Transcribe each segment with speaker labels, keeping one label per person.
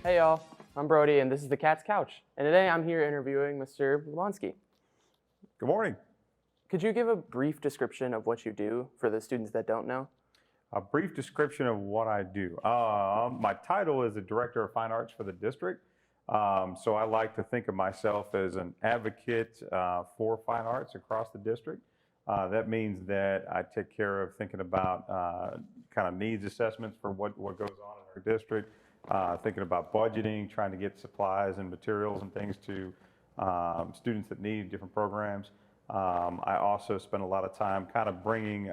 Speaker 1: Hey y'all, I'm Brody and this is the KATS Couch. And today I'm here interviewing Mr. Labonski.
Speaker 2: Good morning.
Speaker 1: Could you give a brief description of what you do for the students that don't know?
Speaker 2: A brief description of what I do. My title is the Director of Fine Arts for the district. So I like to think of myself as an advocate for fine arts across the district. That means that I take care of thinking about kind of needs assessments for what goes on in our district, thinking about budgeting, trying to get supplies and materials and things to students that need different programs. I also spend a lot of time kind of bringing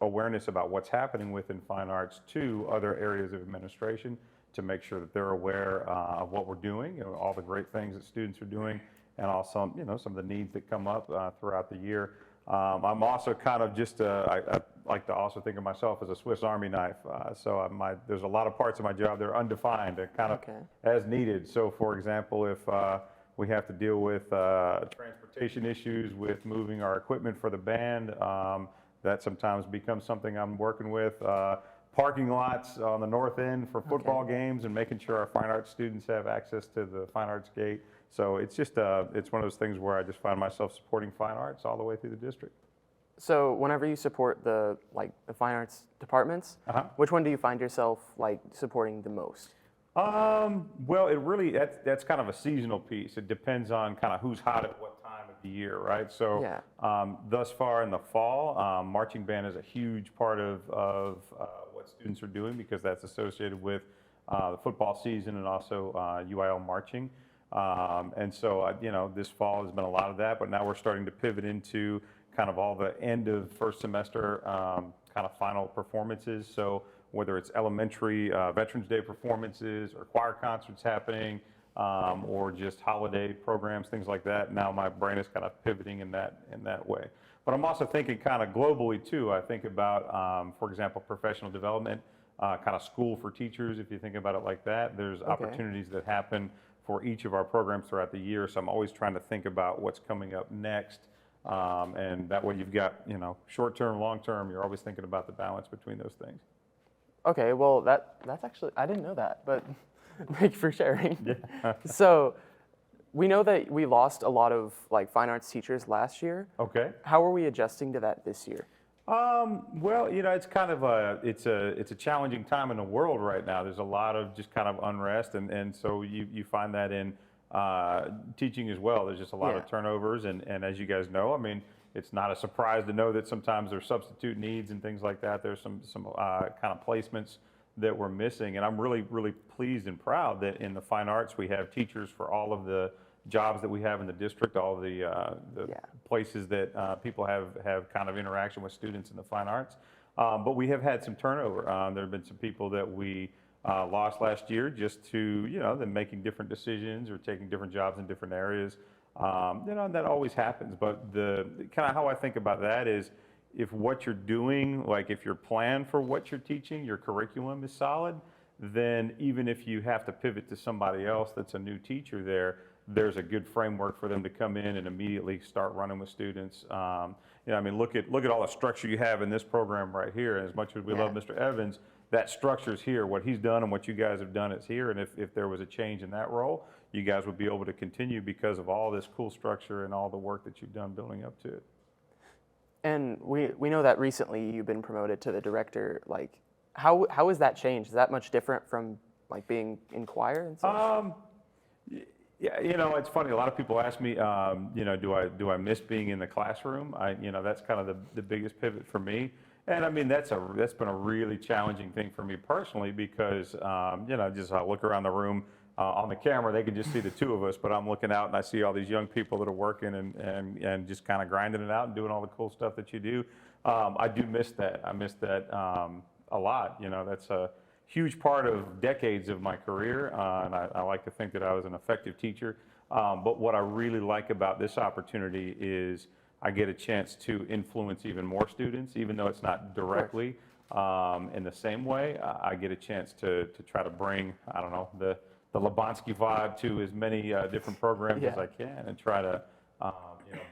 Speaker 2: awareness about what's happening within fine arts to other areas of administration to make sure that they're aware of what we're doing, all the great things that students are doing, and also, some of the needs that come up throughout the year. I'm also kind of just, I like to also think of myself as a Swiss Army knife. There's a lot of parts of my job that are undefined, and kind of as needed. So for example, if we have to deal with transportation issues with moving our equipment for the band, that sometimes becomes something I'm working with. Parking lots on the north end for football games and making sure our fine arts students have access to the fine arts gate. So it's just, it's one of those things where I just find myself supporting fine arts all the way through the district.
Speaker 1: So whenever you support the fine arts departments, which one do you find yourself supporting the most?
Speaker 2: Well, it really, that's kind of a seasonal piece. It depends on kind of who's hot at what time of the year, right? So thus far in the fall, marching band is a huge part of what students are doing because that's associated with the football season and also UIL marching. And so, this fall has been a lot of that, but now we're starting to pivot into kind of all the end of first semester kind of final performances. So whether it's elementary Veterans Day performances or choir concerts happening or just holiday programs, things like that. Now my brain is kind of pivoting in that way. But I'm also thinking kind of globally too. I think about, for example, professional development, kind of school for teachers, if you think about it like that. There's opportunities that happen for each of our programs throughout the year. So I'm always trying to think about what's coming up next. And that way you've got, short-term, long-term, you're always thinking about the balance between those things.
Speaker 1: Okay, well that's actually, I didn't know that, but thank you for sharing.
Speaker 2: Yeah.
Speaker 1: So we know that we lost a lot of fine arts teachers last year.
Speaker 2: Okay.
Speaker 1: How are we adjusting to that this year?
Speaker 2: Well, it's kind of it's a challenging time in the world right now. There's a lot of just kind of unrest, and so you find that in teaching as well. There's just a lot of turnovers, and as you guys know, I mean, it's not a surprise to know that sometimes there's substitute needs and things like that. There's some kind of placements that we're missing, and I'm really, really pleased and proud that in the fine arts we have teachers for all of the jobs that we have in the district, all of the places that people have kind of interaction with students in the fine arts. But we have had some turnover. There have been some people that we lost last year just to, them making different decisions or taking different jobs in different areas. That always happens. But the kind of how I think about that is if what you're doing, if your plan for what you're teaching, your curriculum is solid, then even if you have to pivot to somebody else that's a new teacher there's a good framework for them to come in and immediately start running with students. I mean, look at all the structure you have in this program right here. And as much as we love Mr. Evans, that structure's here. What he's done and what you guys have done is here. And if there was a change in that role, you guys would be able to continue because of all this cool structure and all the work that you've done building up to it.
Speaker 1: And we know that recently you've been promoted to the director. How has that changed? Is that much different from being in choir and such?
Speaker 2: Yeah, it's funny. A lot of people ask me, do I miss being in the classroom? That's kind of the biggest pivot for me. And I mean, that's been a really challenging thing for me personally because, just I look around the room on the camera, they can just see the two of us, but I'm looking out and I see all these young people that are working and just kind of grinding it out and doing all the cool stuff that you do. I do miss that. I miss that a lot. That's a huge part of decades of my career, and I like to think that I was an effective teacher. But what I really like about this opportunity is I get a chance to influence even more students, even though it's not directly in the same way. I get a chance to try to bring, I don't know, the Labonski vibe to as many different programs as I can and try to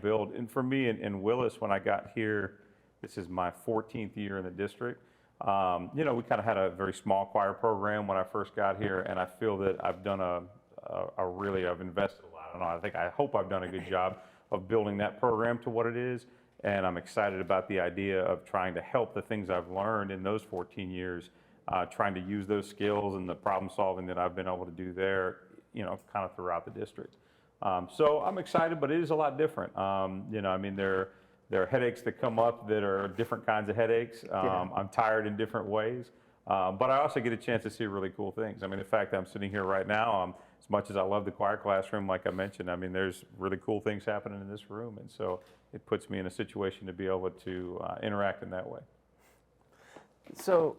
Speaker 2: build. And for me in Willis, when I got here, this is my 14th year in the district. You know, we kind of had a very small choir program when I first got here, and I feel that I've done I've invested a lot. I don't know, I hope I've done a good job of building that program to what it is, and I'm excited about the idea of trying to help the things I've learned in those 14 years, trying to use those skills and the problem solving that I've been able to do there, you know, kind of throughout the district. So I'm excited, but it is a lot different. You know, I mean, there are headaches that come up that are different kinds of headaches. I'm tired in different ways, but I also get a chance to see really cool things. I mean, the fact that I'm sitting here right now, as much as I love the choir classroom, like I mentioned, I mean, there's really cool things happening in this room, and so it puts me in a situation to be able to interact in that way.
Speaker 1: So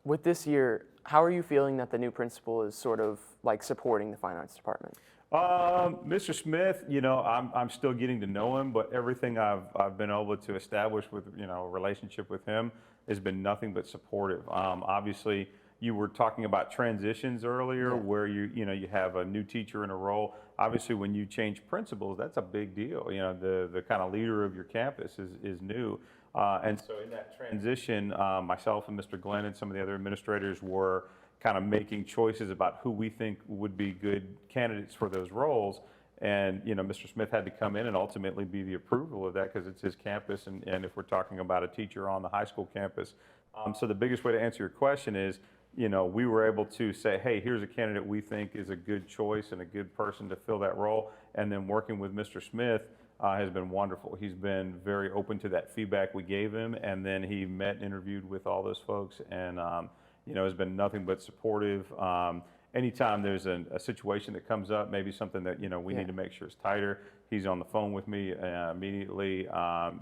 Speaker 1: with this year, how are you feeling that the new principal is sort of like supporting the fine arts department?
Speaker 2: Mr. Smith, you know, I'm still getting to know him, but everything I've been able to establish with, you know, a relationship with him has been nothing but supportive. Obviously, you were talking about transitions earlier, where you know, you have a new teacher in a role. Obviously, when you change principals, that's a big deal. You know, the kind of leader of your campus is new. And so in that transition, myself and Mr. Glenn and some of the other administrators were kind of making choices about who we think would be good candidates for those roles. And, you know, Mr. Smith had to come in and ultimately be the approval of that because it's his campus, and if we're talking about a teacher on the high school campus. So the biggest way to answer your question is, you know, we were able to say, hey, here's a candidate we think is a good choice and a good person to fill that role. And then working with Mr. Smith has been wonderful. He's been very open to that feedback we gave him, and then he met and interviewed with all those folks, and you know, has been nothing but supportive. Anytime there's a situation that comes up, maybe something that, you know, we need to make sure is tighter, he's on the phone with me immediately.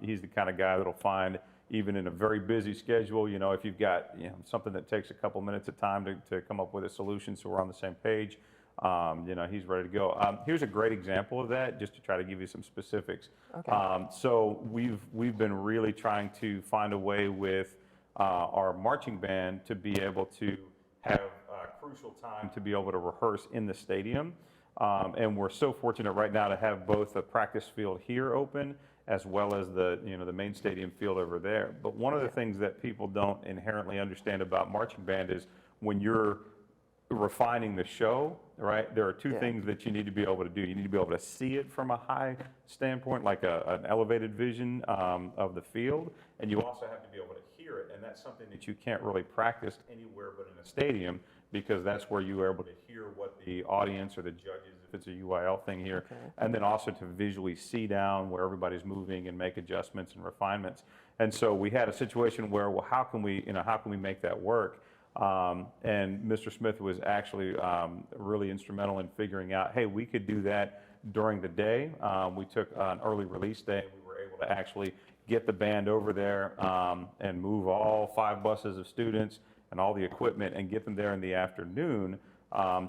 Speaker 2: He's the kind of guy that'll find, even in a very busy schedule, you know, if you've got, you know, something that takes a couple minutes of time to come up with a solution so we're on the same page, you know, he's ready to go. Here's a great example of that, just to try to give you some specifics. Okay. So we've been really trying to find a way with our marching band to be able to have crucial time to be able to rehearse in the stadium. And we're so fortunate right now to have both the practice field here open as well as the, you know, the main stadium field over there. But one of the things that people don't inherently understand about marching band is when you're refining the show, right, there are two things that you need to be able to do. You need to be able to see it from a high standpoint, like an elevated vision of the field, and you also have to be able to hear it, and that's something that you can't really practice anywhere but in a stadium, because that's where you are able to hear what the audience or the judges, if it's a UIL thing here, and then also to visually see down where everybody's moving and make adjustments and refinements. And so we had a situation where, well, how can we make that work? And Mr. Smith was actually really instrumental in figuring out, hey, we could do that during the day. We took an early release day, and we were able to actually get the band over there and move all 5 buses of students and all the equipment and get them there in the afternoon,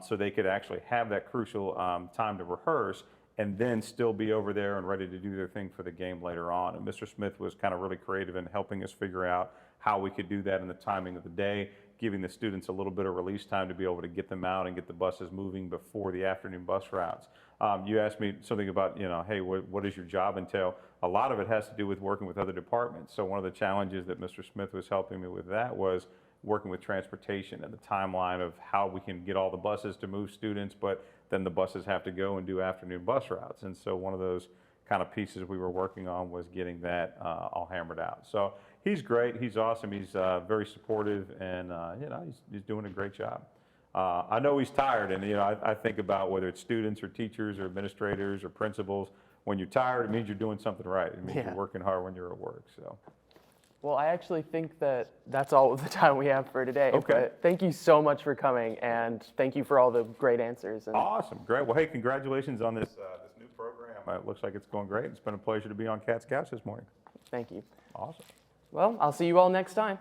Speaker 2: so they could actually have that crucial time to rehearse and then still be over there and ready to do their thing for the game later on. And Mr. Smith was kind of really creative in helping us figure out how we could do that in the timing of the day, giving the students a little bit of release time to be able to get them out and get the buses moving before the afternoon bus routes. You asked me something about, you know, hey, what does your job entail? A lot of it has to do with working with other departments. So one of the challenges that Mr. Smith was helping me with that was working with transportation and the timeline of how we can get all the buses to move students, but then the buses have to go and do afternoon bus routes. And so one of those kind of pieces we were working on was getting that all hammered out. So he's great, he's awesome, he's very supportive, and you know, he's doing a great job. I know he's tired, and you know, I think about whether it's students or teachers or administrators or principals, when you're tired, it means you're doing something right. It means you're working hard when you're at work. So.
Speaker 1: Well, I actually think that that's all of the time we have for today.
Speaker 2: Okay.
Speaker 1: But thank you so much for coming, and thank you for all the great answers. And
Speaker 2: awesome, great. Well, hey, congratulations on this new program. It looks like it's going great. It's been a pleasure to be on KATS Couch this morning.
Speaker 1: Thank you.
Speaker 2: Awesome.
Speaker 1: Well, I'll see you all next time.